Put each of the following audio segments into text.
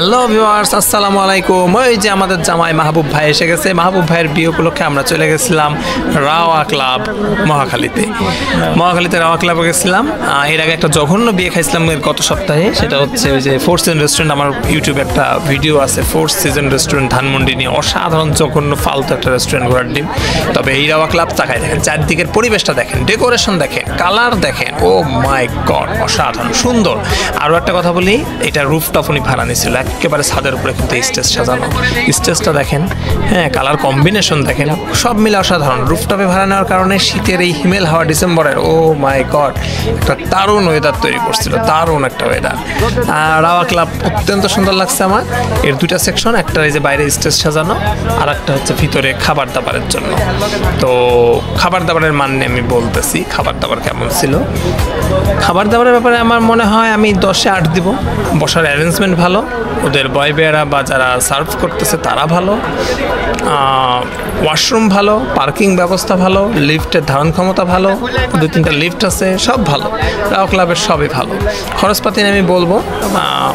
Hello viewers, আসসালামু আলাইকুম। ওই যে আমাদের জামাই মাহবুব ভাই এসে গেছে। মাহবুব ভাইয়ের বিয়ে উপলক্ষে আমরা চলে গেছিলাম রাওয়া ক্লাব মহাখালীতে। রাওয়া ক্লাবে গেছিলাম। এর আগে একটা জঘন্য বিয়ে খাইছিলাম গত সপ্তাহে। সেটা হচ্ছে ওই যে ফোর সিজন রেস্টুরেন্ট। আমার ইউটিউবে একটা ভিডিও আছে ফোর সিজন রেস্টুরেন্ট ধানমন্ডি নিয়ে। অসাধারণ জঘন্য ফালতু একটা রেস্টুরেন্ট, ঘোরার ডিম। তবে এই রাওয়া ক্লাব তাকায় দেখেন, চারদিকের পরিবেশটা দেখেন, ডেকোরেশন দেখেন, কালার দেখেন, ও মাই গড, অসাধারণ সুন্দর। আরও একটা কথা বলি, এটা রুফটপ উনি ভাড়া নিয়েছিল, একেবারে ছাদের উপরে কিন্তু স্টেজ সাজানো। স্টেজটা দেখেন, হ্যাঁ, কালার কম্বিনেশন দেখেন, সব মিলে অসাধারণ। রুফটপে ভাড়া নেওয়ার কারণে শীতের এই হিমেল হাওয়া ডিসেম্বরের, ও মাই গড, একটা দারুণ ওয়েদার তৈরি করছিল, দারুণ একটা ওয়েদার। রাওয়া ক্লাব অত্যন্ত সুন্দর লাগছে আমার। এর দুইটা সেকশন, একটা এই যে বাইরে স্টেজ সাজানো, আর একটা হচ্ছে ভিতরে খাবার দাবারের জন্য। তো খাবার দাবারের মান নিয়ে আমি বলতেছি, খাবার দাবার কেমন ছিল। খাবার দাবারের ব্যাপারে আমার মনে হয় আমি 10-এ 8 দিব। বসার অ্যারেঞ্জমেন্ট ভালো, ওদের বয় বেয়ারা বা যারা সার্ভ করতেছে তারা ভালো, ওয়াশরুম ভালো, পার্কিং ব্যবস্থা ভালো, লিফটের ধারণ ক্ষমতা ভালো, 2-3টা লিফট আছে, সব ভালো। রাওয়া ক্লাবের সবই ভালো। খরচপাতি আমি বলবো,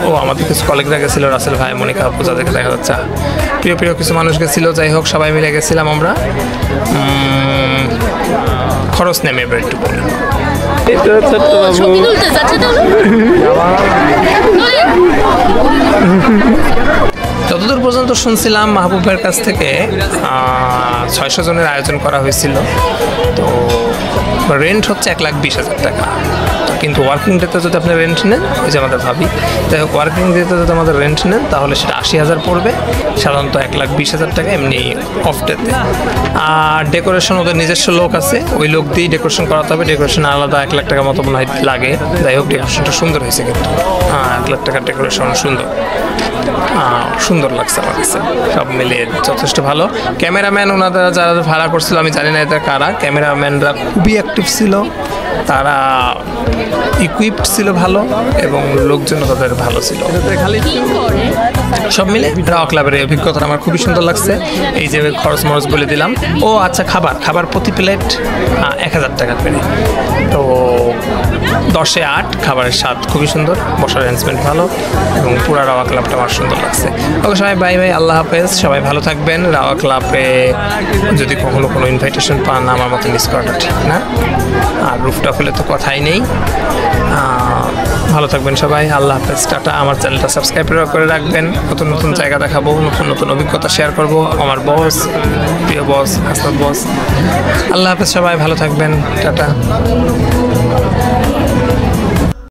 ও আমাদের কিছু কলিগরা গেছিলো, রাসেল ভাই, মনিকা আপু, যাদেরকে দেখা যাচ্ছে প্রিয় প্রিয় কিছু মানুষ গেছিলো। যাই হোক, সবাই মিলে গেছিলাম আমরা। খরচ নেমে এবার একটু বলি। যতদূর পর্যন্ত শুনছিলাম মাহবুব ভাইয়ের কাছ থেকে 600 জনের আয়োজন করা হয়েছিল। তো রেন্ট হচ্ছে 1,20,000 টাকা। কিন্তু ওয়ার্কিং ডেতে যদি আপনি রেন্ট নেন, ওই যে আমাদের ভাবি, যাই হোক, ওয়ার্কিং ডেতে যদি আমাদের রেন্ট নেন তাহলে সেটা 80,000 পড়বে, সাধারণত 1,20,000 টাকা এমনি অফ ডেতে। আর ডেকোরেশন ওদের নিজস্ব লোক আছে, ওই লোক দিয়েই ডেকোরেশন করাতে হবে। ডেকোরেশন আলাদা 1 লাখ টাকা মতো মনে হয় লাগে। যাই হোক, ডেকোরেশনটা সুন্দর হয়েছে, কিন্তু 1 লাখ টাকার ডেকোরেশন সুন্দর লাগছে আমার কাছে। সব মিলিয়ে যথেষ্ট ভালো। ক্যামেরাম্যান ওনারা যারা ভাড়া করছিল, আমি জানি না এটা কারা, ক্যামেরাম্যানরা খুবই অ্যাক্টিভ ছিল, তারা ইকুইপড ছিল ভালো, এবং লোকজন তাদের ভালো ছিল। সব মিলে রাওয়া ক্লাবের এই অভিজ্ঞতা আমার খুবই সুন্দর লাগছে। এই যে খরচ মরচ বলে দিলাম। ও আচ্ছা, খাবার প্রতি প্লেট 1,000 টাকা করে। তো 10-এ 8, খাবারের স্বাদ খুবই সুন্দর, বসার অ্যারেঞ্জমেন্ট ভালো, এবং পুরো রাওয়া ক্লাবটা আমার সুন্দর লাগছে। ওকে সবাই, বাই বাই, আল্লাহ হাফেজ, সবাই ভালো থাকবেন। রাওয়া ক্লাবে যদি কখনো কোনো ইনভাইটেশন পান, আমার মতো মিস করাটা ঠিক না। আর রুফটপ হলে তো কথাই নেই। ভালো থাকবেন সবাই, আল্লাহ হাফেজ, টাটা। আমার চ্যানেলটা সাবস্ক্রাইব করে রাখবেন। নতুন নতুন জায়গা দেখাবো, নতুন নতুন অভিজ্ঞতা শেয়ার করব। আমার বস, প্রিয় বস, হাসনাত বস। আল্লাহ হাফেজ সবাই, ভালো থাকবেন, টাটা।